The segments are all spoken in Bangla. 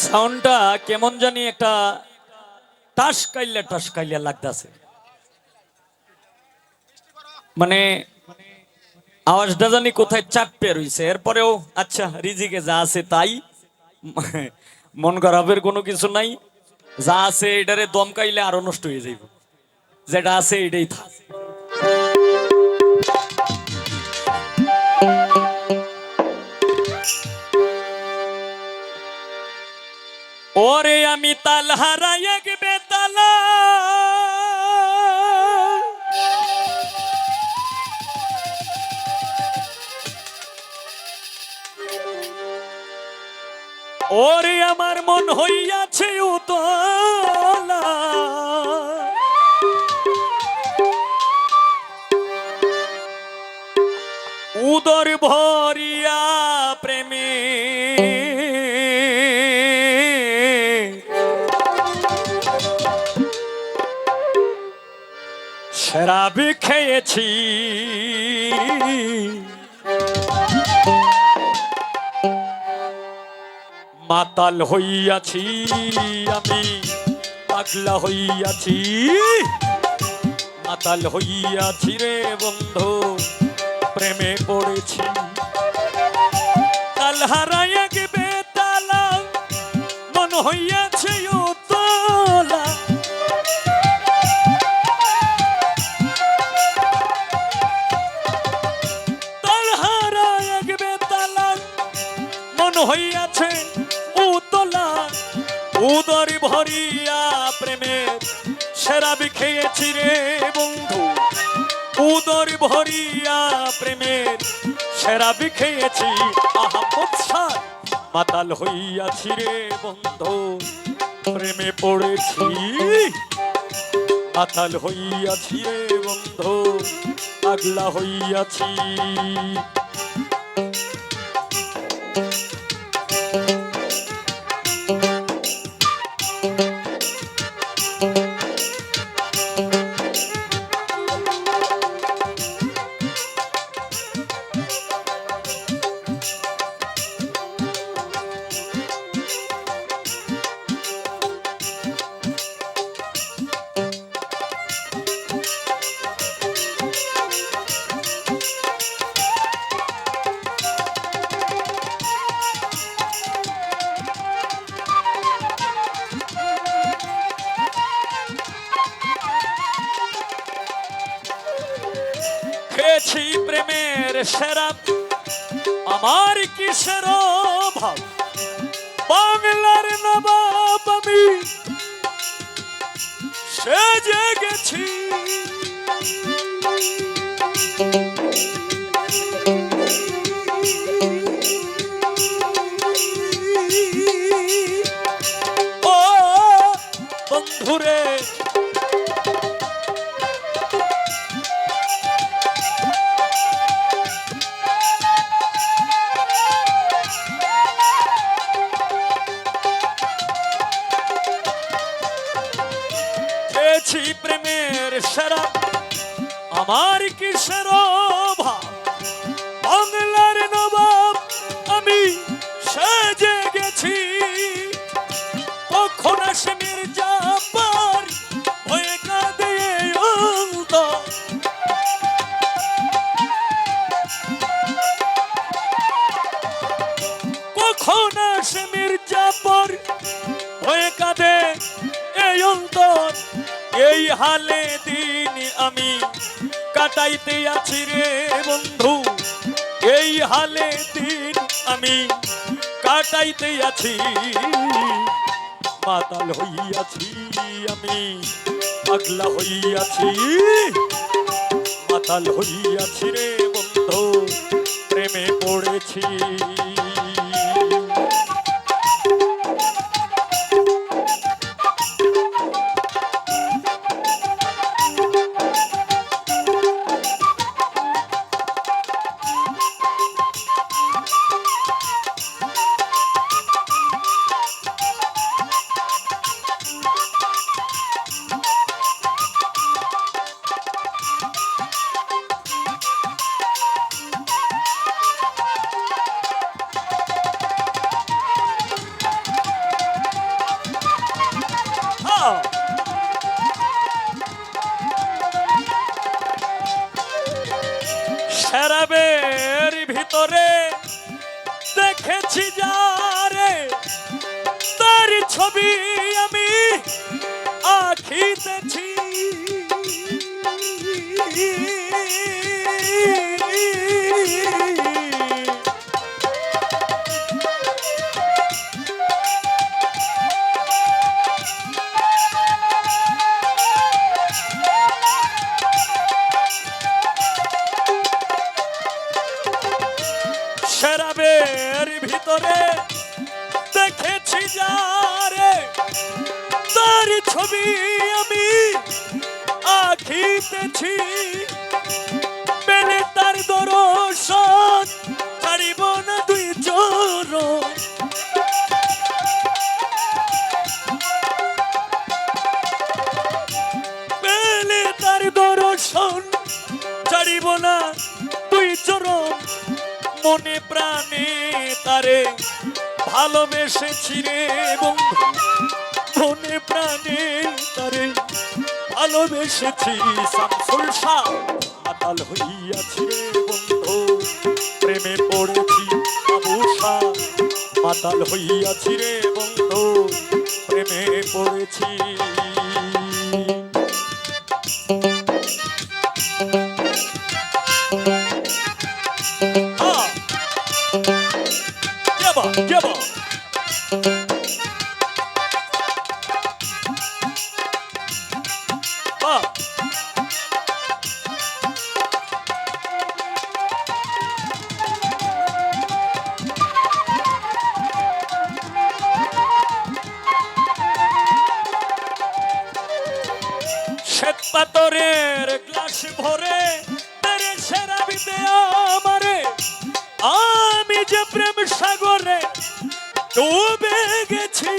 সাউন্ডটা কেমন জানি একটা টাস কাইলা লাগতাছে। মানে আওয়াজটা জানি কোথায় চাপে রইছে। এরপরেও আচ্ছা, রিজিকে যা আছে তাই, মন খারাপের কোনো কিছু নাই। যা আছে এটারে দমকাইলে আরো নষ্ট হয়ে যাইব, যেটা আছে এটাই থাক। ওরে আমি তাল হারাই এক বেতালা, ওরে আমার মন হইয়াছে উতলা, উদর ভরিয়া প্রেমে শরাব খেয়েছি। মাতাল হইয়াছি আমি, পাগলা হইয়াছি, মাতাল হইয়াছি রে বন্ধু, প্রেমে পড়েছি। তাল হারাইয়া গেবে তালা, মন হইয়াছে উতলা, তাল হারাইয়া গেবে তালা, মন হইয়াছে উতলা, উদর ভরিয়া প্রেমের শরাব খেয়েছি রে বন্ধু, উদর ভরিয়া প্রেমের শরাব খেয়েছি। আহা বৎসার মাতাল হইয়াছি রে বন্ধু, প্রেমে পড়েছি। মাতাল হইয়াছি রে বন্ধু, পাগলা হইয়াছি। খেয়েছি প্রেমের শরাব, আমার কিসের অভাব, বাংলার নবাব আমি সেজে গেছি। ও বন্ধুরে প্রেমের শরাব, আমার কিসের অভাব, বাংলার নবাব আমি সেজে গেছি। কখন আসে মির্জাফর হয়ে কাঁদে অন্তর, কখন আসে মির্জাফর হয়ে কাঁদে এই অন্তর। এই হালে দিন আমি কাটাইতে আছি রে বন্ধু, এই হালে দিন আমি কাটাইতে আছি। মাতাল হইয়াছি আমি, পাগলা হইয়াছি, মাতাল হইয়াছি রে বন্ধু, প্রেমে পড়েছি। দেখেছি যারে তার ছবি আমি আঁকিতেছি। শরাবের ভিতরে দেখেছি যারে তার ছবি আমি আঁকিতেছি। পেলে তার দর্শন ছাড়িব না দুই চরণ। পেলে তার দর্শন ছাড়িব না দুই চরণ। মনে প্রাণে তারে ভালোবেসেছি রে বন্ধু, মনে প্রাণে তারে ভালোবেসেছি। শামসুল শাহ মাতাল হইয়াছি রে বন্ধু, প্রেমে পড়েছি। আবু শাহ মাতাল হইয়াছি রে বন্ধু, প্রেমে পড়েছি। শ্বেত পাথরের গ্লাস ভরে তেরে শরাবি দে আমারে, আমি যে প্রেম সাগরে ডুবে গেছি।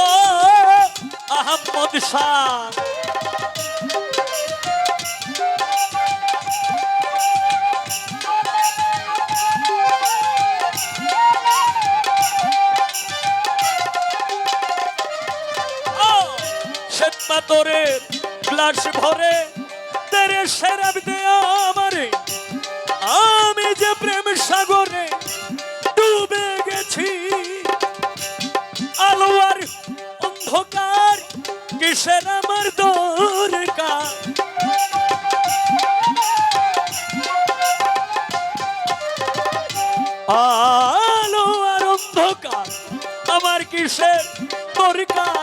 ও আহমদ শাহ পাথরের গ্লাস ভরে তেরে শরাবি দে আমারে, আমি যে প্রেম সাগরে ডুবে গেছি। আলো আর অন্ধকার কিসের আমার দরকার। আলো আর অন্ধকার আমার কিসের দরকার।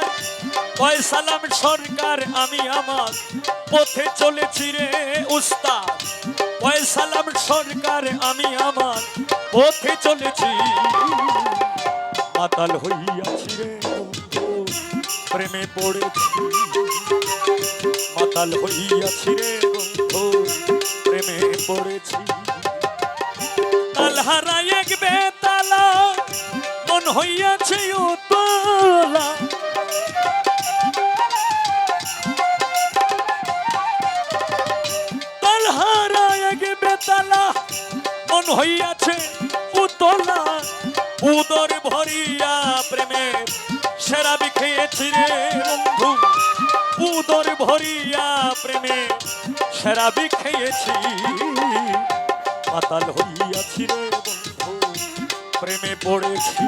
সালাম সরকার আমি আমার পথে চলেছি রে উস্তাদ। সালাম সরকার আমি আমার পথে চলেছি। মাতাল হইয়াছি রে বন্ধু, প্রেমে পড়েছি। মাতাল হইয়াছি রে বন্ধু, প্রেমে পড়েছি। তালহারা এক বেতালা মন হইয়াছে উতলা। মন হইয়াছে উতলা, উদর ভরিয়া প্রেমে শরাবি খেয়েছি রে বন্ধু, উদর ভরিয়া প্রেমে শরাবি খেয়েছি। মাতাল হইয়াছি রে বন্ধু, প্রেমে পড়েছি।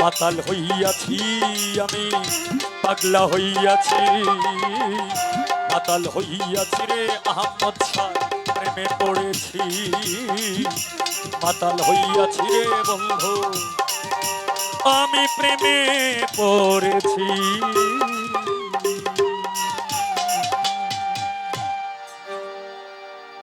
মাতাল হইয়াছি আমি, পাগলা হইয়াছি। মাতাল হইয়াছি রে আহমদ শাহ, প্রেমে পড়েছি। মাতাল হইয়াছি রে বন্ধু, আমি প্রেমে পড়েছি।